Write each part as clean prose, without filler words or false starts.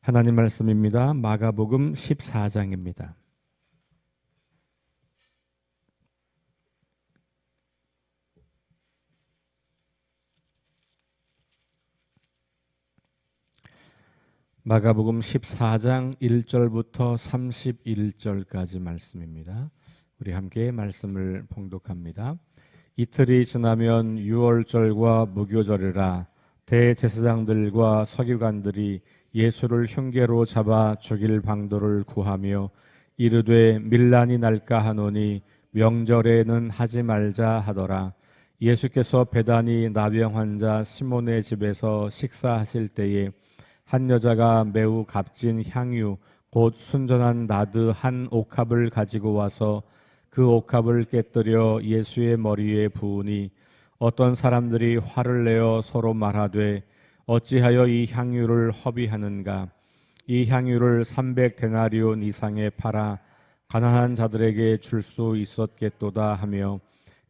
하나님 말씀입니다. 마가복음 14장입니다. 마가복음 14장 1절부터 31절까지 말씀입니다. 우리 함께 말씀을 봉독합니다. 이틀이 지나면 유월절과 무교절이라 대제사장들과 서기관들이 예수를 흉계로 잡아 죽일 방도를 구하며 이르되 밀란이 날까 하노니 명절에는 하지 말자 하더라. 예수께서 베다니 나병 환자 시몬의 집에서 식사하실 때에 한 여자가 매우 값진 향유 곧 순전한 나드 한 옥합을 가지고 와서 그 옥합을 깨뜨려 예수의 머리에 부으니 어떤 사람들이 화를 내어 서로 말하되 어찌하여 이 향유를 허비하는가? 이 향유를 300데나리온 이상에 팔아 가난한 자들에게 줄 수 있었겠도다 하며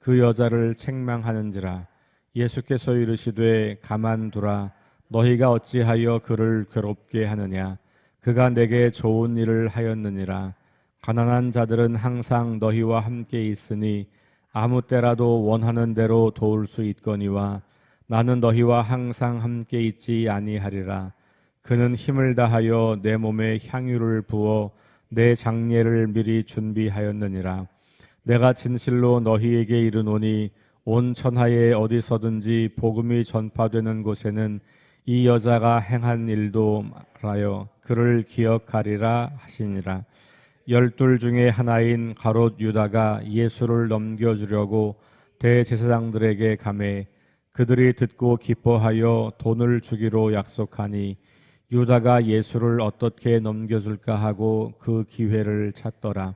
그 여자를 책망하는지라. 예수께서 이르시되 가만두라. 너희가 어찌하여 그를 괴롭게 하느냐? 그가 내게 좋은 일을 하였느니라. 가난한 자들은 항상 너희와 함께 있으니 아무 때라도 원하는 대로 도울 수 있거니와 나는 너희와 항상 함께 있지 아니하리라. 그는 힘을 다하여 내 몸에 향유를 부어 내 장례를 미리 준비하였느니라. 내가 진실로 너희에게 이르노니 온 천하에 어디서든지 복음이 전파되는 곳에는 이 여자가 행한 일도 말하여 그를 기억하리라 하시니라. 12 중에 하나인 가롯 유다가 예수를 넘겨주려고 대제사장들에게 가매 그들이 듣고 기뻐하여 돈을 주기로 약속하니 유다가 예수를 어떻게 넘겨줄까 하고 그 기회를 찾더라.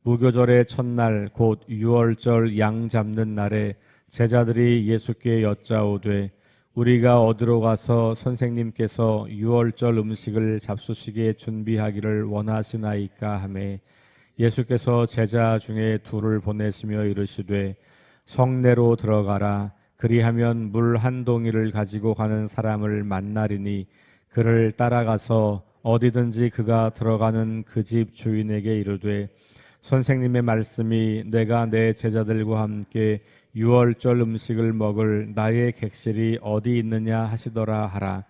무교절의 첫날 곧 유월절 양 잡는 날에 제자들이 예수께 여짜오되 우리가 어디로 가서 선생님께서 유월절 음식을 잡수시게 준비하기를 원하시나이까 하매 예수께서 제자 중에 둘을 보내시며 이르시되 성내로 들어가라. 그리하면 물 한 동이를 가지고 가는 사람을 만나리니 그를 따라가서 어디든지 그가 들어가는 그 집 주인에게 이르되 선생님의 말씀이 내가 내 제자들과 함께 유월절 음식을 먹을 나의 객실이 어디 있느냐 하시더라 하라.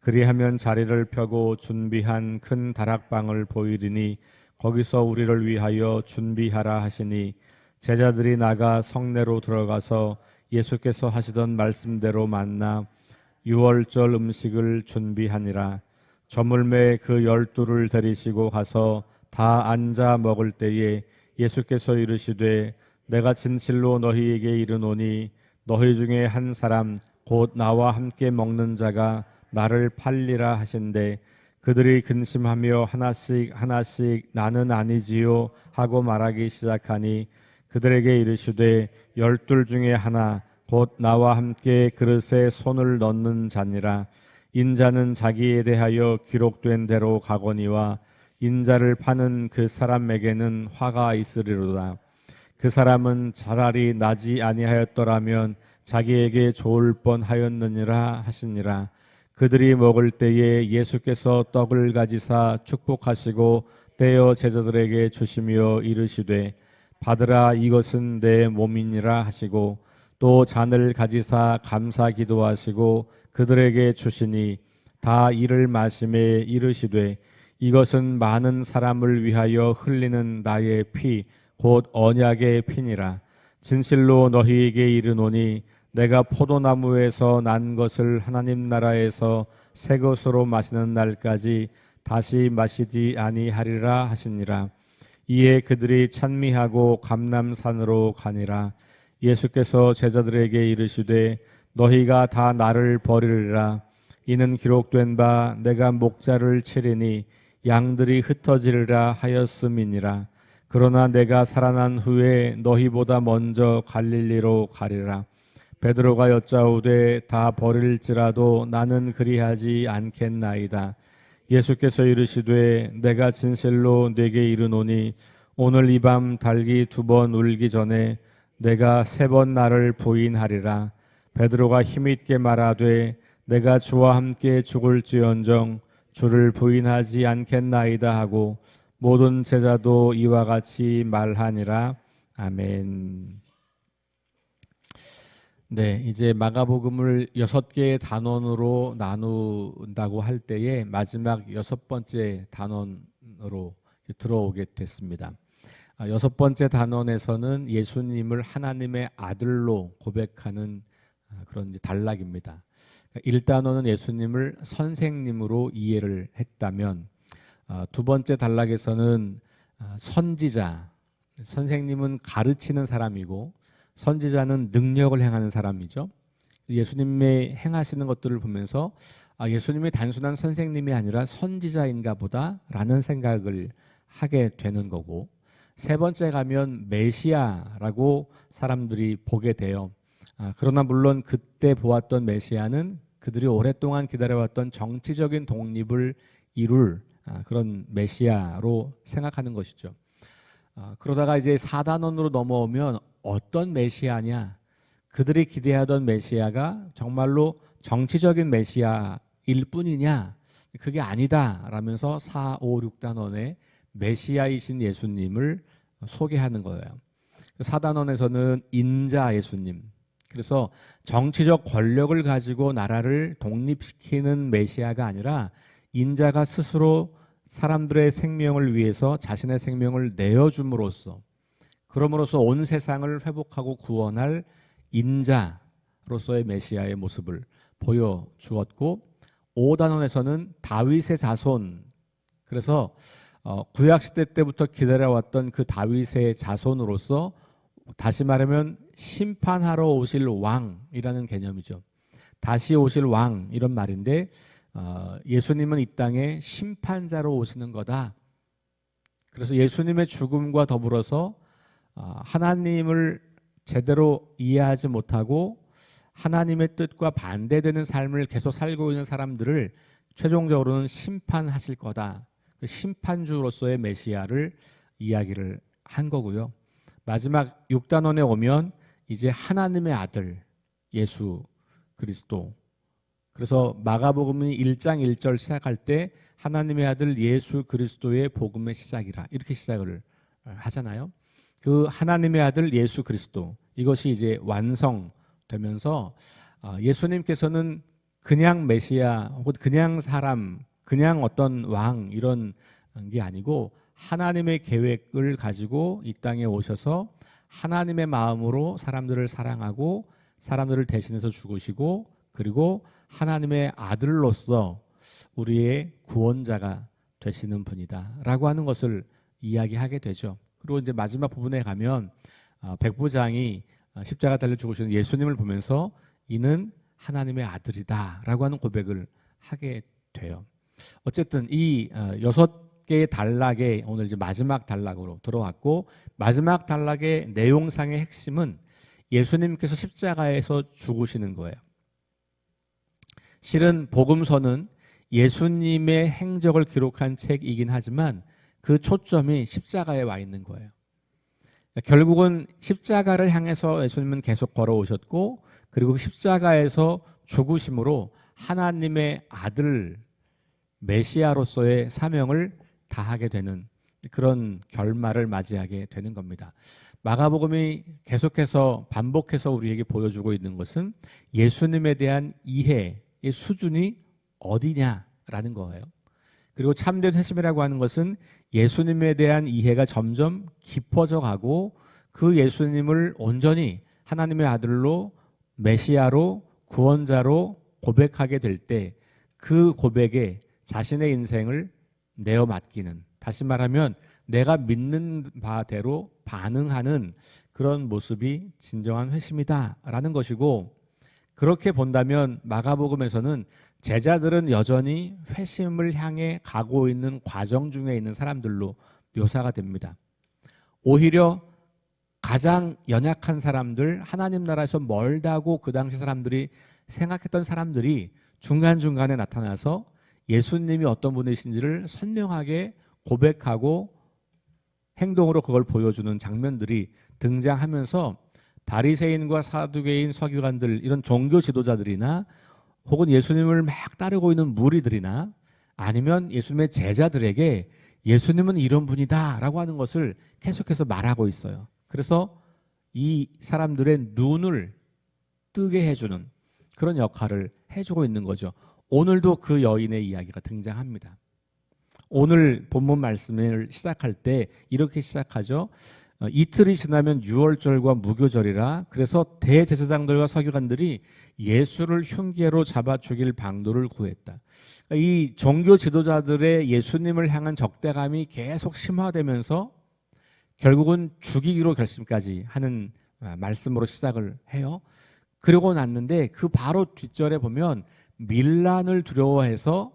그리하면 자리를 펴고 준비한 큰 다락방을 보이리니 거기서 우리를 위하여 준비하라 하시니 제자들이 나가 성내로 들어가서 예수께서 하시던 말씀대로 만나 유월절 음식을 준비하니라. 저물매 그 12를 데리시고 가서 다 앉아 먹을 때에 예수께서 이르시되 내가 진실로 너희에게 이르노니 너희 중에 한 사람 곧 나와 함께 먹는 자가 나를 팔리라 하신대 그들이 근심하며 하나씩 나는 아니지요 하고 말하기 시작하니 그들에게 이르시되 12 중에 하나 곧 나와 함께 그릇에 손을 넣는 자니라. 인자는 자기에 대하여 기록된 대로 가거니와 인자를 파는 그 사람에게는 화가 있으리로다. 그 사람은 차라리 나지 아니하였더라면 자기에게 좋을 뻔하였느니라 하시니라. 그들이 먹을 때에 예수께서 떡을 가지사 축복하시고 떼어 제자들에게 주시며 이르시되 받으라 이것은 내 몸이니라 하시고 또 잔을 가지사 감사 기도하시고 그들에게 주시니 다 이를 마시매 이르시되 이것은 많은 사람을 위하여 흘리는 나의 피 곧 언약의 피니라. 진실로 너희에게 이르노니 내가 포도나무에서 난 것을 하나님 나라에서 새 것으로 마시는 날까지 다시 마시지 아니하리라 하시니라. 이에 그들이 찬미하고 감람산으로 가니라. 예수께서 제자들에게 이르시되 너희가 다 나를 버리리라. 이는 기록된 바 내가 목자를 치리니 양들이 흩어지리라 하였음이니라. 그러나 내가 살아난 후에 너희보다 먼저 갈릴리로 가리라. 베드로가 여짜오되 다 버릴지라도 나는 그리하지 않겠나이다. 예수께서 이르시되 내가 진실로 네게 이르노니 오늘 이 밤 닭이 2번 울기 전에 내가 3번 나를 부인하리라. 베드로가 힘있게 말하되 내가 주와 함께 죽을지언정 주를 부인하지 않겠나이다 하고 모든 제자도 이와 같이 말하니라. 아멘. 네, 이제 마가복음을 6개의 단원으로 나눈다고 할 때에 마지막 6번째 단원으로 들어오게 됐습니다. 6번째 단원에서는 예수님을 하나님의 아들로 고백하는 그런 단락입니다. 1단원은 예수님을 선생님으로 이해를 했다면, 두 번째 단락에서는 선지자, 선생님은 가르치는 사람이고 선지자는 능력을 행하는 사람이죠. 예수님의 행하시는 것들을 보면서 예수님이 단순한 선생님이 아니라 선지자인가 보다라는 생각을 하게 되는 거고, 세 번째 가면 메시아라고 사람들이 보게 돼요. 그러나 물론 그때 보았던 메시아는 그들이 오랫동안 기다려왔던 정치적인 독립을 이룰 그런 메시아로 생각하는 것이죠. 그러다가 이제 4단원으로 넘어오면 어떤 메시아냐? 그들이 기대하던 메시아가 정말로 정치적인 메시아일 뿐이냐? 그게 아니다 라면서 4, 5, 6단원에 메시아이신 예수님을 소개하는 거예요. 4단원에서는 인자 예수님, 그래서 정치적 권력을 가지고 나라를 독립시키는 메시아가 아니라 인자가 스스로 사람들의 생명을 위해서 자신의 생명을 내어줌으로써, 그럼으로써 온 세상을 회복하고 구원할 인자로서의 메시아의 모습을 보여주었고, 5단원에서는 다윗의 자손, 그래서 구약시대 때부터 기다려왔던 그 다윗의 자손으로서 다시 말하면 심판하러 오실 왕이라는 개념이죠. 다시 오실 왕 이런 말인데, 예수님은 이 땅에 심판자로 오시는 거다. 그래서 예수님의 죽음과 더불어서 하나님을 제대로 이해하지 못하고 하나님의 뜻과 반대되는 삶을 계속 살고 있는 사람들을 최종적으로는 심판하실 거다. 그 심판주로서의 메시아를 이야기를 한 거고요. 마지막 6단원에 오면 이제 하나님의 아들 예수 그리스도, 그래서 마가복음이 1장 1절 시작할 때 하나님의 아들 예수 그리스도의 복음의 시작이라 이렇게 시작을 하잖아요. 그 하나님의 아들 예수 그리스도, 이것이 이제 완성되면서 예수님께서는 그냥 메시아 혹은 그냥 사람, 그냥 어떤 왕 이런 게 아니고 하나님의 계획을 가지고 이 땅에 오셔서 하나님의 마음으로 사람들을 사랑하고 사람들을 대신해서 죽으시고, 그리고 하나님의 아들로서 우리의 구원자가 되시는 분이다 라고 하는 것을 이야기하게 되죠. 그리고 이제 마지막 부분에 가면 백부장이 십자가 달려 죽으시는 예수님을 보면서 이는 하나님의 아들이다 라고 하는 고백을 하게 돼요. 어쨌든 이 6개의 단락에 오늘 이제 마지막 단락으로 들어왔고, 마지막 단락의 내용상의 핵심은 예수님께서 십자가에서 죽으시는 거예요. 실은 복음서는 예수님의 행적을 기록한 책이긴 하지만 그 초점이 십자가에 와 있는 거예요. 결국은 십자가를 향해서 예수님은 계속 걸어오셨고, 그리고 십자가에서 죽으심으로 하나님의 아들 메시아로서의 사명을 다하게 되는 그런 결말을 맞이하게 되는 겁니다. 마가복음이 계속해서 반복해서 우리에게 보여주고 있는 것은 예수님에 대한 이해의 수준이 어디냐라는 거예요. 그리고 참된 회심이라고 하는 것은 예수님에 대한 이해가 점점 깊어져 가고 그 예수님을 온전히 하나님의 아들로 메시아로 구원자로 고백하게 될 때 그 고백에 자신의 인생을 내어 맡기는, 다시 말하면 내가 믿는 바대로 반응하는 그런 모습이 진정한 회심이다라는 것이고, 그렇게 본다면 마가복음에서는 제자들은 여전히 회심을 향해 가고 있는 과정 중에 있는 사람들로 묘사가 됩니다. 오히려 가장 연약한 사람들, 하나님 나라에서 멀다고 그 당시 사람들이 생각했던 사람들이 중간중간에 나타나서 예수님이 어떤 분이신지를 선명하게 고백하고 행동으로 그걸 보여주는 장면들이 등장하면서 바리새인과 사두개인, 서기관들, 이런 종교 지도자들이나 혹은 예수님을 막 따르고 있는 무리들이나 아니면 예수님의 제자들에게 예수님은 이런 분이다라고 하는 것을 계속해서 말하고 있어요. 그래서 이 사람들의 눈을 뜨게 해주는 그런 역할을 해주고 있는 거죠. 오늘도 그 여인의 이야기가 등장합니다. 오늘 본문 말씀을 시작할 때 이렇게 시작하죠. 이틀이 지나면 유월절과 무교절이라 그래서 대제사장들과 서기관들이 예수를 흉계로 잡아 죽일 방도를 구했다. 이 종교 지도자들의 예수님을 향한 적대감이 계속 심화되면서 결국은 죽이기로 결심까지 하는 말씀으로 시작을 해요. 그러고 났는데 그 바로 뒷절에 보면 밀란을 두려워해서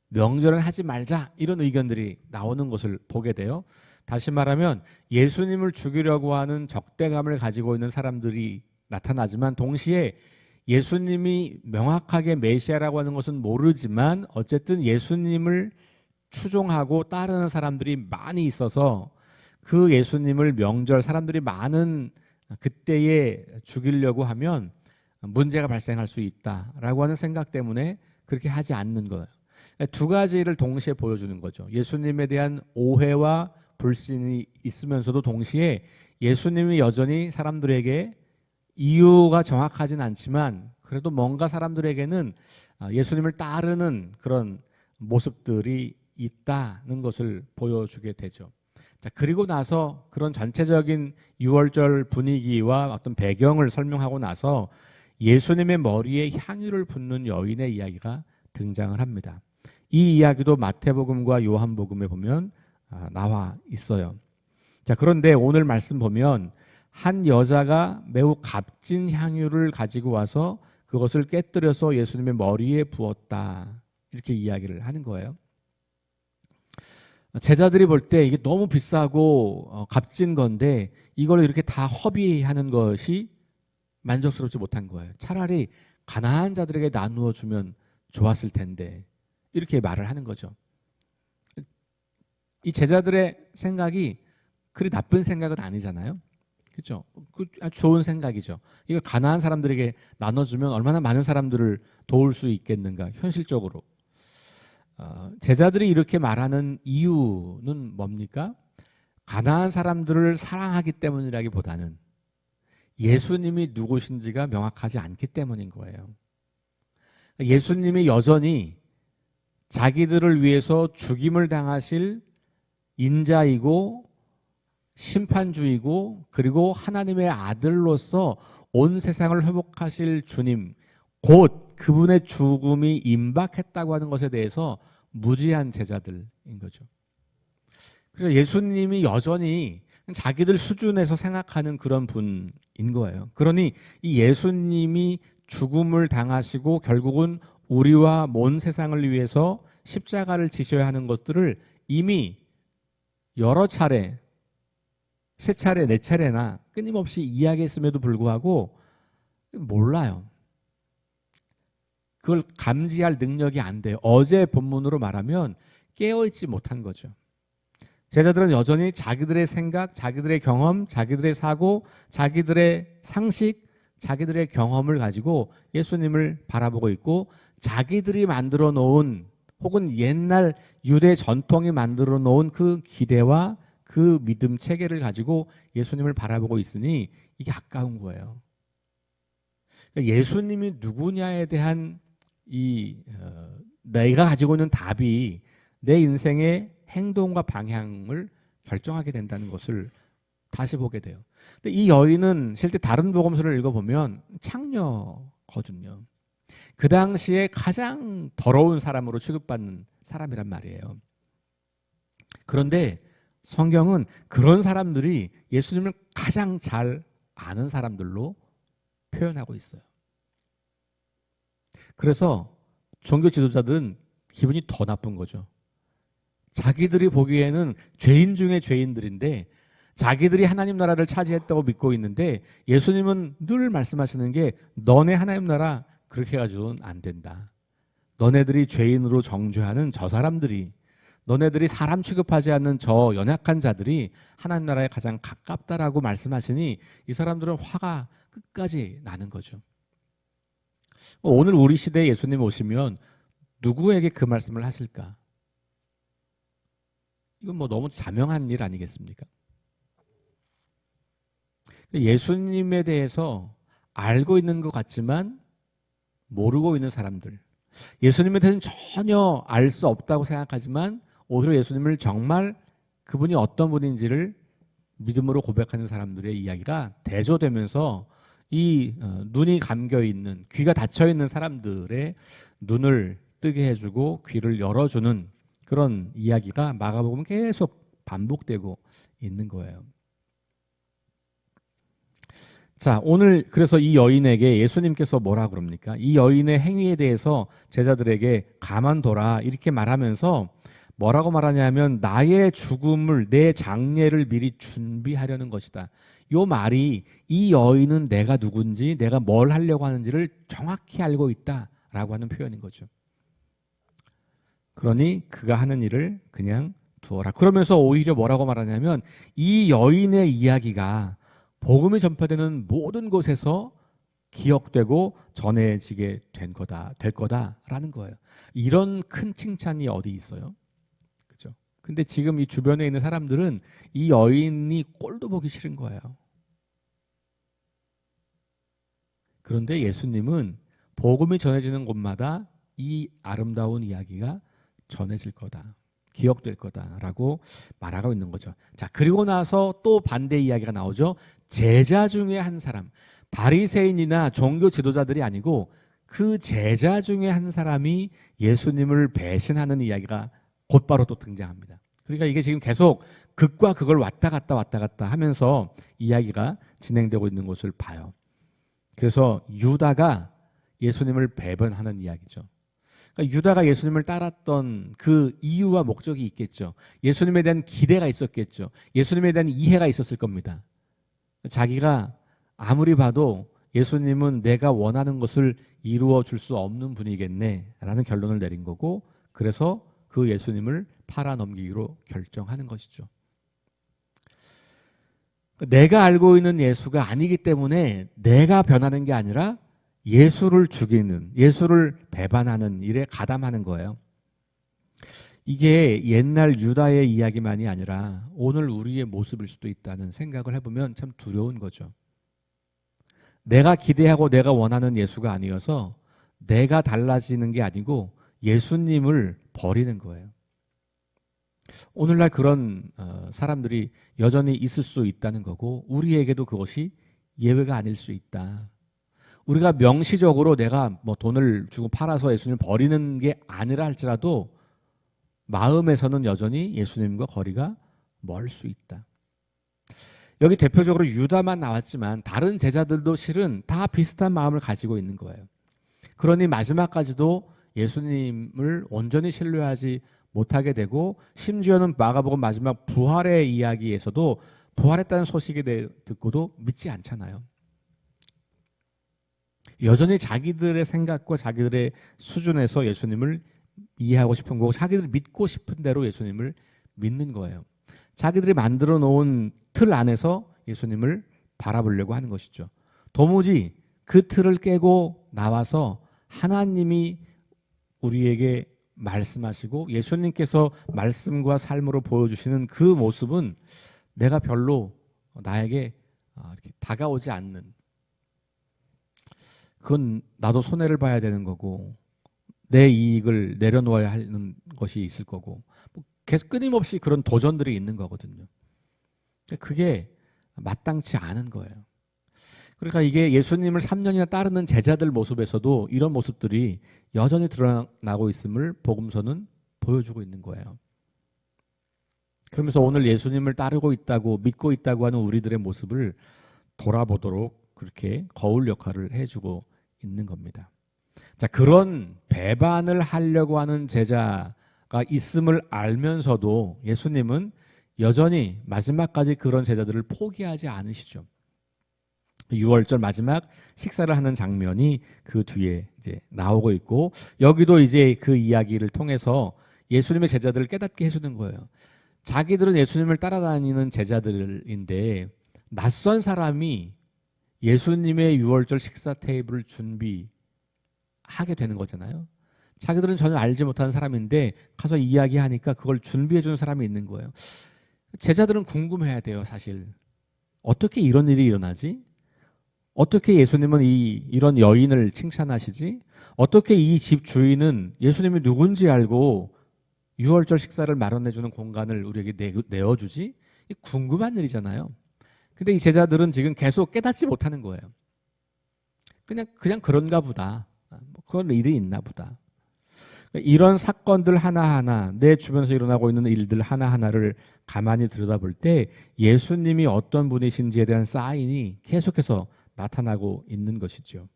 명절은 하지 말자 이런 의견들이 나오는 것을 보게 돼요. 다시 말하면 예수님을 죽이려고 하는 적대감을 가지고 있는 사람들이 나타나지만 동시에 예수님이 명확하게 메시아라고 하는 것은 모르지만 어쨌든 예수님을 추종하고 따르는 사람들이 많이 있어서 그 예수님을 명절 사람들이 많은 그때에 죽이려고 하면 문제가 발생할 수 있다라고 하는 생각 때문에 그렇게 하지 않는 거예요. 두 가지를 동시에 보여주는 거죠. 예수님에 대한 오해와 불신이 있으면서도 동시에 예수님이 여전히 사람들에게 이유가 정확하진 않지만 그래도 뭔가 사람들에게는 예수님을 따르는 그런 모습들이 있다는 것을 보여주게 되죠. 자, 그리고 나서 그런 전체적인 유월절 분위기와 어떤 배경을 설명하고 나서 예수님의 머리에 향유를 붓는 여인의 이야기가 등장을 합니다. 이 이야기도 마태복음과 요한복음에 보면 나와 있어요. 자, 그런데 오늘 말씀 보면 한 여자가 매우 값진 향유를 가지고 와서 그것을 깨뜨려서 예수님의 머리에 부었다. 이렇게 이야기를 하는 거예요. 제자들이 볼 때 이게 너무 비싸고 값진 건데 이걸 이렇게 다 허비하는 것이 만족스럽지 못한 거예요. 차라리 가난한 자들에게 나누어 주면 좋았을 텐데 이렇게 말을 하는 거죠. 이 제자들의 생각이 그리 나쁜 생각은 아니잖아요. 그렇죠? 아주 좋은 생각이죠. 이걸 가난한 사람들에게 나눠주면 얼마나 많은 사람들을 도울 수 있겠는가 현실적으로. 제자들이 이렇게 말하는 이유는 뭡니까? 가난한 사람들을 사랑하기 때문이라기보다는 예수님이 누구신지가 명확하지 않기 때문인 거예요. 예수님이 여전히 자기들을 위해서 죽임을 당하실 인자이고 심판주이고 그리고 하나님의 아들로서 온 세상을 회복하실 주님, 곧 그분의 죽음이 임박했다고 하는 것에 대해서 무지한 제자들인 거죠. 그래서 예수님이 여전히 자기들 수준에서 생각하는 그런 분인 거예요. 그러니 이 예수님이 죽음을 당하시고 결국은 우리와 온 세상을 위해서 십자가를 지셔야 하는 것들을 이미 여러 차례, 세 차례, 네 차례나 끊임없이 이야기했음에도 불구하고 몰라요. 그걸 감지할 능력이 안 돼요. 어제 본문으로 말하면 깨어있지 못한 거죠. 제자들은 여전히 자기들의 생각, 자기들의 경험, 자기들의 사고, 자기들의 상식, 자기들의 경험을 가지고 예수님을 바라보고 있고 자기들이 만들어 놓은 혹은 옛날 유대 전통이 만들어 놓은 그 기대와 그 믿음 체계를 가지고 예수님을 바라보고 있으니 이게 아까운 거예요. 그러니까 예수님이 누구냐에 대한 내가 가지고 있는 답이 내 인생의 행동과 방향을 결정하게 된다는 것을 다시 보게 돼요. 근데 이 여인은 실제 다른 복음서를 읽어보면 창녀거든요. 그 당시에 가장 더러운 사람으로 취급받는 사람이란 말이에요. 그런데 성경은 그런 사람들이 예수님을 가장 잘 아는 사람들로 표현하고 있어요. 그래서 종교 지도자들은 기분이 더 나쁜 거죠. 자기들이 보기에는 죄인 중에 죄인들인데 자기들이 하나님 나라를 차지했다고 믿고 있는데 예수님은 늘 말씀하시는 게 너네 하나님 나라 그렇게 해가지고는 안 된다. 너네들이 죄인으로 정죄하는 저 사람들이 너네들이 사람 취급하지 않는 저 연약한 자들이 하나님 나라에 가장 가깝다라고 말씀하시니 이 사람들은 화가 끝까지 나는 거죠. 오늘 우리 시대에 예수님 오시면 누구에게 그 말씀을 하실까? 이건 뭐 너무 자명한 일 아니겠습니까? 예수님에 대해서 알고 있는 것 같지만 모르고 있는 사람들, 예수님에 대해서는 전혀 알 수 없다고 생각하지만 오히려 예수님을 정말 그분이 어떤 분인지를 믿음으로 고백하는 사람들의 이야기가 대조되면서 이 눈이 감겨 있는, 귀가 닫혀 있는 사람들의 눈을 뜨게 해주고 귀를 열어주는 그런 이야기가 마가복음 계속 반복되고 있는 거예요. 자, 오늘 그래서 이 여인에게 예수님께서 뭐라 그럽니까? 이 여인의 행위에 대해서 제자들에게 가만둬라 이렇게 말하면서 뭐라고 말하냐면 나의 죽음을, 내 장례를 미리 준비하려는 것이다. 요 말이 이 여인은 내가 누군지, 내가 뭘 하려고 하는지를 정확히 알고 있다라고 하는 표현인 거죠. 그러니 그가 하는 일을 그냥 두어라. 그러면서 오히려 뭐라고 말하냐면 이 여인의 이야기가 복음이 전파되는 모든 곳에서 기억되고 전해지게 될 거다라는 거예요. 이런 큰 칭찬이 어디 있어요? 그죠? 근데 지금 이 주변에 있는 사람들은 이 여인이 꼴도 보기 싫은 거예요. 그런데 예수님은 복음이 전해지는 곳마다 이 아름다운 이야기가 전해질 거다, 기억될 거다라고 말하고 있는 거죠. 자, 그리고 나서 또 반대 이야기가 나오죠. 제자 중에 한 사람, 바리새인이나 종교 지도자들이 아니고 그 제자 중에 한 사람이 예수님을 배신하는 이야기가 곧바로 또 등장합니다. 그러니까 이게 지금 계속 극과 극을 왔다 갔다 하면서 이야기가 진행되고 있는 것을 봐요. 그래서 유다가 예수님을 배반하는 이야기죠. 그러니까 유다가 예수님을 따랐던 그 이유와 목적이 있겠죠. 예수님에 대한 기대가 있었겠죠. 예수님에 대한 이해가 있었을 겁니다. 자기가 아무리 봐도 예수님은 내가 원하는 것을 이루어 줄 수 없는 분이겠네라는 결론을 내린 거고, 그래서 그 예수님을 팔아넘기기로 결정하는 것이죠. 내가 알고 있는 예수가 아니기 때문에 내가 변하는 게 아니라 예수를 죽이는, 예수를 배반하는 일에 가담하는 거예요. 이게 옛날 유다의 이야기만이 아니라 오늘 우리의 모습일 수도 있다는 생각을 해보면 참 두려운 거죠. 내가 기대하고 내가 원하는 예수가 아니어서 내가 달라지는 게 아니고 예수님을 버리는 거예요. 오늘날 그런 사람들이 여전히 있을 수 있다는 거고, 우리에게도 그것이 예외가 아닐 수 있다. 우리가 명시적으로 내가 뭐 돈을 주고 팔아서 예수님을 버리는 게 아니라 할지라도 마음에서는 여전히 예수님과 거리가 멀 수 있다. 여기 대표적으로 유다만 나왔지만 다른 제자들도 실은 다 비슷한 마음을 가지고 있는 거예요. 그러니 마지막까지도 예수님을 온전히 신뢰하지 못하게 되고, 심지어는 마가복음 마지막 부활의 이야기에서도 부활했다는 소식에 대해 듣고도 믿지 않잖아요. 여전히 자기들의 생각과 자기들의 수준에서 예수님을 이해하고 싶은 거고, 자기들이 믿고 싶은 대로 예수님을 믿는 거예요. 자기들이 만들어 놓은 틀 안에서 예수님을 바라보려고 하는 것이죠. 도무지 그 틀을 깨고 나와서 하나님이 우리에게 말씀하시고 예수님께서 말씀과 삶으로 보여주시는 그 모습은 내가 별로 나에게 이렇게 다가오지 않는, 그건 나도 손해를 봐야 되는 거고 내 이익을 내려놓아야 하는 것이 있을 거고, 계속 끊임없이 그런 도전들이 있는 거거든요. 그게 마땅치 않은 거예요. 그러니까 이게 예수님을 3년이나 따르는 제자들 모습에서도 이런 모습들이 여전히 드러나고 있음을 복음서는 보여주고 있는 거예요. 그러면서 오늘 예수님을 따르고 있다고, 믿고 있다고 하는 우리들의 모습을 돌아보도록 그렇게 거울 역할을 해주고 있는 겁니다. 자, 그런 배반을 하려고 하는 제자가 있음을 알면서도 예수님은 여전히 마지막까지 그런 제자들을 포기하지 않으시죠. 6월절 마지막 식사를 하는 장면이 그 뒤에 이제 나오고 있고, 여기도 이제 그 이야기를 통해서 예수님의 제자들을 깨닫게 해주는 거예요. 자기들은 예수님을 따라다니는 제자들인데 낯선 사람이 예수님의 6월절 식사 테이블을 준비하게 되는 거잖아요. 자기들은 전혀 알지 못하는 사람인데 가서 이야기하니까 그걸 준비해 주는 사람이 있는 거예요. 제자들은 궁금해야 돼요, 사실. 어떻게 이런 일이 일어나지? 어떻게 예수님은 이런 여인을 칭찬하시지? 어떻게 이 집 주인은 예수님이 누군지 알고 유월절 식사를 마련해주는 공간을 우리에게 내어주지? 궁금한 일이잖아요. 근데 이 제자들은 지금 계속 깨닫지 못하는 거예요. 그냥 그런가 보다. 뭐 그런 일이 있나 보다. 이런 사건들 하나하나, 내 주변에서 일어나고 있는 일들 하나하나를 가만히 들여다볼 때 예수님이 어떤 분이신지에 대한 사인이 계속해서 나타나고 있는 것이죠.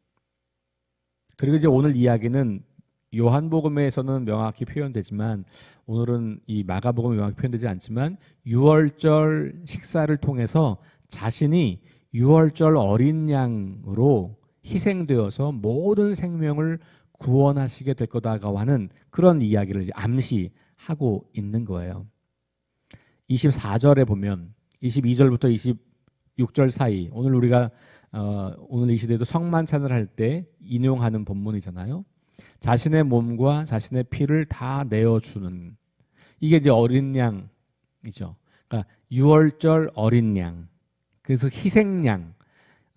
그리고 이제 오늘 이야기는 요한복음에서는 명확히 표현되지만, 오늘은 이 마가복음에 명확히 표현되지 않지만, 유월절 식사를 통해서 자신이 유월절 어린 양으로 희생되어서 모든 생명을 구원하시게 될 거다라고 하는 그런 이야기를 이제 암시하고 있는 거예요. 24절에 보면 22절부터 26절 사이, 오늘 우리가 오늘 이 시대도 성만찬을 할 때 인용하는 본문이잖아요. 자신의 몸과 자신의 피를 다 내어주는, 이게 이제 어린 양이죠. 그러니까 유월절 어린 양, 그래서 희생양,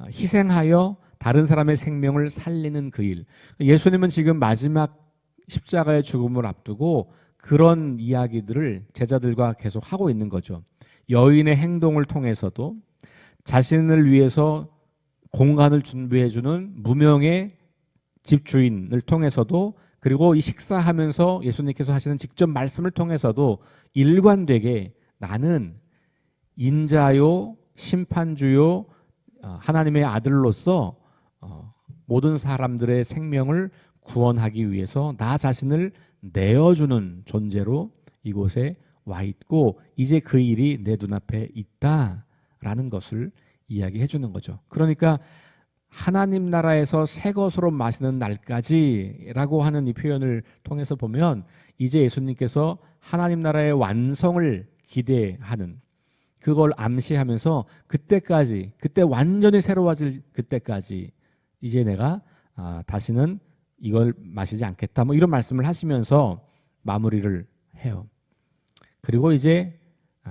희생하여 다른 사람의 생명을 살리는 그 일. 예수님은 지금 마지막 십자가의 죽음을 앞두고 그런 이야기들을 제자들과 계속 하고 있는 거죠. 여인의 행동을 통해서도, 자신을 위해서 공간을 준비해주는 무명의 집주인을 통해서도, 그리고 이 식사하면서 예수님께서 하시는 직접 말씀을 통해서도 일관되게 나는 인자요, 심판주요, 하나님의 아들로서 모든 사람들의 생명을 구원하기 위해서 나 자신을 내어주는 존재로 이곳에 와 있고, 이제 그 일이 내 눈앞에 있다라는 것을 이야기해 주는 거죠. 그러니까 하나님 나라에서 새 것으로 마시는 날까지라고 하는 이 표현을 통해서 보면, 이제 예수님께서 하나님 나라의 완성을 기대하는, 그걸 암시하면서 그때까지, 그때 완전히 새로워질 그때까지 이제 내가 다시는 이걸 마시지 않겠다, 뭐 이런 말씀을 하시면서 마무리를 해요. 그리고 이제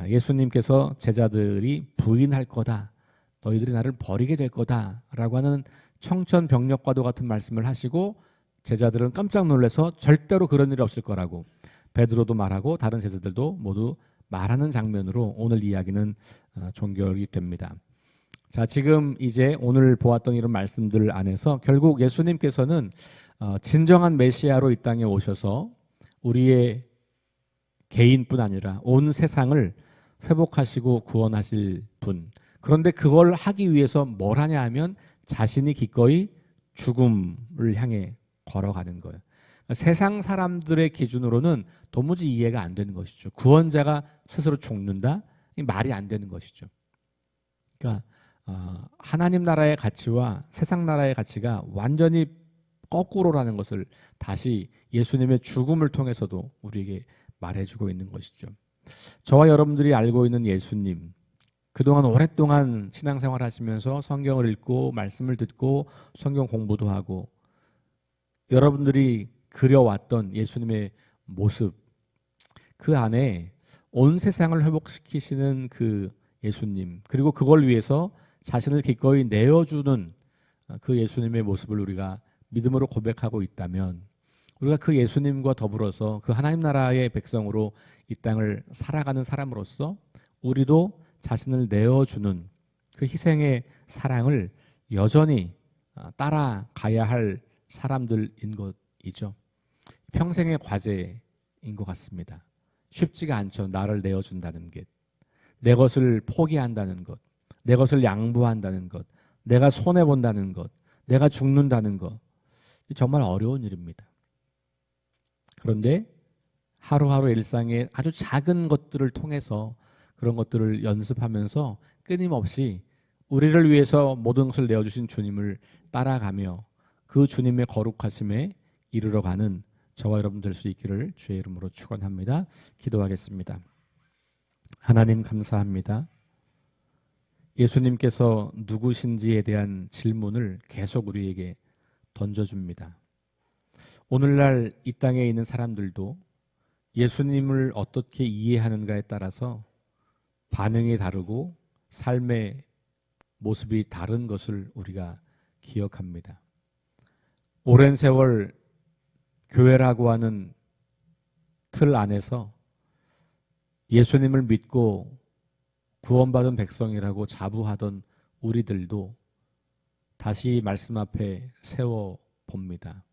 예수님께서 제자들이 부인할 거다, 너희들이 나를 버리게 될 거다라고 하는 청천벽력과도 같은 말씀을 하시고, 제자들은 깜짝 놀라서 절대로 그런 일이 없을 거라고 베드로도 말하고 다른 제자들도 모두 말하는 장면으로 오늘 이야기는 종결이 됩니다. 자, 지금 이제 오늘 보았던 이런 말씀들 안에서 결국 예수님께서는 진정한 메시아로 이 땅에 오셔서 우리의 개인뿐 아니라 온 세상을 회복하시고 구원하실 분. 그런데 그걸 하기 위해서 뭘 하냐 하면 자신이 기꺼이 죽음을 향해 걸어가는 거예요. 세상 사람들의 기준으로는 도무지 이해가 안 되는 것이죠. 구원자가 스스로 죽는다? 말이 안 되는 것이죠. 그러니까 하나님 나라의 가치와 세상 나라의 가치가 완전히 거꾸로라는 것을 다시 예수님의 죽음을 통해서도 우리에게 말해주고 있는 것이죠. 저와 여러분들이 알고 있는 예수님, 그동안 오랫동안 신앙생활 하시면서 성경을 읽고 말씀을 듣고 성경 공부도 하고 여러분들이 그려왔던 예수님의 모습, 그 안에 온 세상을 회복시키시는 그 예수님, 그리고 그걸 위해서 자신을 기꺼이 내어주는 그 예수님의 모습을 우리가 믿음으로 고백하고 있다면, 우리가 그 예수님과 더불어서 그 하나님 나라의 백성으로 이 땅을 살아가는 사람으로서 우리도 자신을 내어주는 그 희생의 사랑을 여전히 따라가야 할 사람들인 것이죠. 평생의 과제인 것 같습니다. 쉽지가 않죠. 나를 내어준다는 게, 내 것을 포기한다는 것, 내 것을 양보한다는 것, 내가 손해본다는 것, 내가 죽는다는 것, 정말 어려운 일입니다. 그런데 하루하루 일상의 아주 작은 것들을 통해서 그런 것들을 연습하면서 끊임없이 우리를 위해서 모든 것을 내어주신 주님을 따라가며 그 주님의 거룩하심에 이르러가는 저와 여러분 될 수 있기를 주의 이름으로 축원합니다. 기도하겠습니다. 하나님 감사합니다. 예수님께서 누구신지에 대한 질문을 계속 우리에게 던져줍니다. 오늘날 이 땅에 있는 사람들도 예수님을 어떻게 이해하는가에 따라서 반응이 다르고 삶의 모습이 다른 것을 우리가 기억합니다. 오랜 세월 교회라고 하는 틀 안에서 예수님을 믿고 구원받은 백성이라고 자부하던 우리들도 다시 말씀 앞에 세워 봅니다.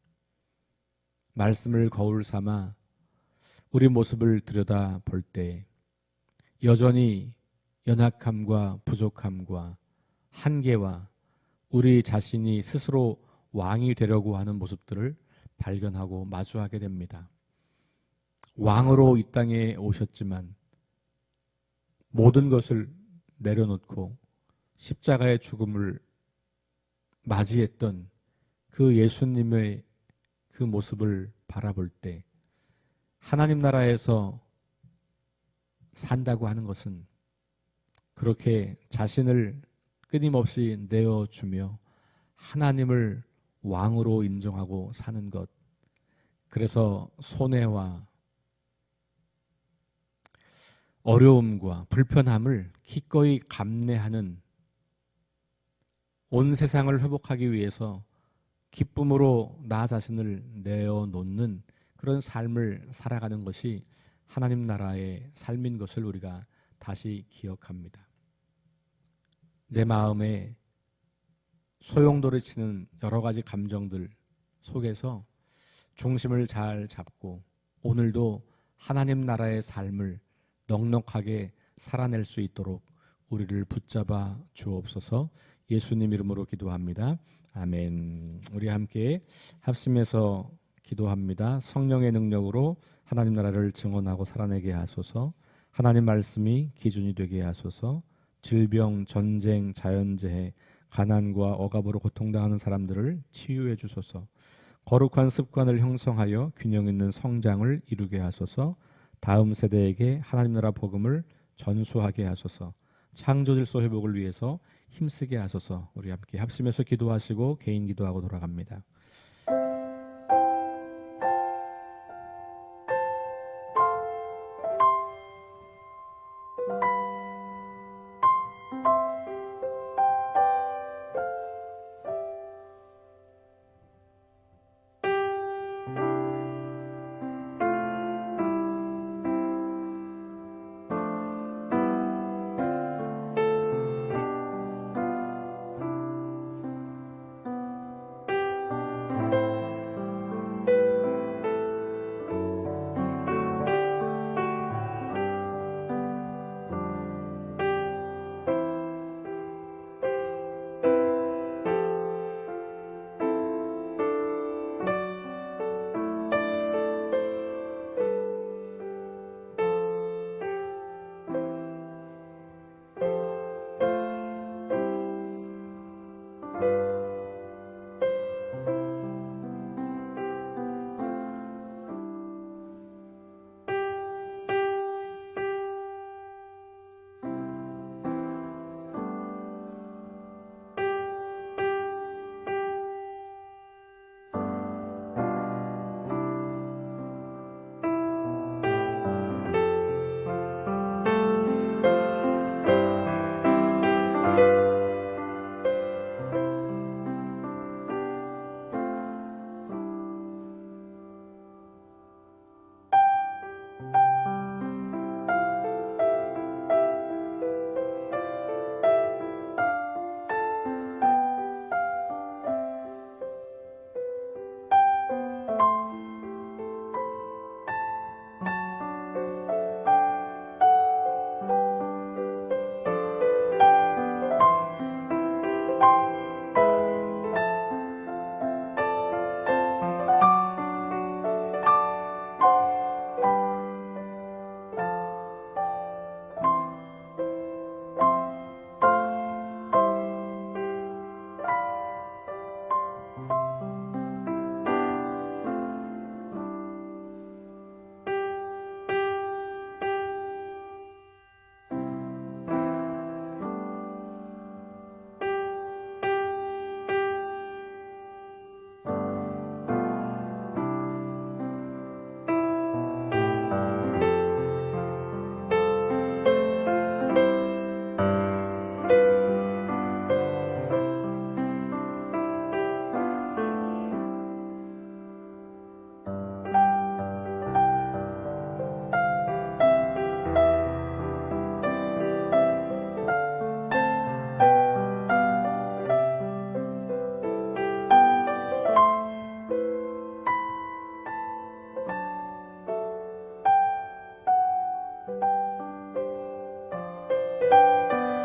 말씀을 거울 삼아 우리 모습을 들여다 볼 때 여전히 연약함과 부족함과 한계와 우리 자신이 스스로 왕이 되려고 하는 모습들을 발견하고 마주하게 됩니다. 왕으로 이 땅에 오셨지만 모든 것을 내려놓고 십자가의 죽음을 맞이했던 그 예수님의 그 모습을 바라볼 때 하나님 나라에서 산다고 하는 것은 그렇게 자신을 끊임없이 내어주며 하나님을 왕으로 인정하고 사는 것, 그래서 손해와 어려움과 불편함을 기꺼이 감내하는, 온 세상을 회복하기 위해서 기쁨으로 나 자신을 내어놓는 그런 삶을 살아가는 것이 하나님 나라의 삶인 것을 우리가 다시 기억합니다. 내 마음에 소용돌이치는 여러 가지 감정들 속에서 중심을 잘 잡고 오늘도 하나님 나라의 삶을 넉넉하게 살아낼 수 있도록 우리를 붙잡아 주옵소서. 예수님 이름으로 기도합니다. 아멘. 우리 함께 합심해서 기도합니다. 성령의 능력으로 하나님 나라를 증언하고 살아내게 하소서. 하나님 말씀이 기준이 되게 하소서. 질병, 전쟁, 자연재해, 가난과 억압으로 고통당하는 사람들을 치유해 주소서. 거룩한 습관을 형성하여 균형 있는 성장을 이루게 하소서. 다음 세대에게 하나님 나라 복음을 전수하게 하소서. 창조 질서 회복을 위해서 힘쓰게 하소서. 우리 함께 합심해서 기도하시고 개인 기도하고 돌아갑니다.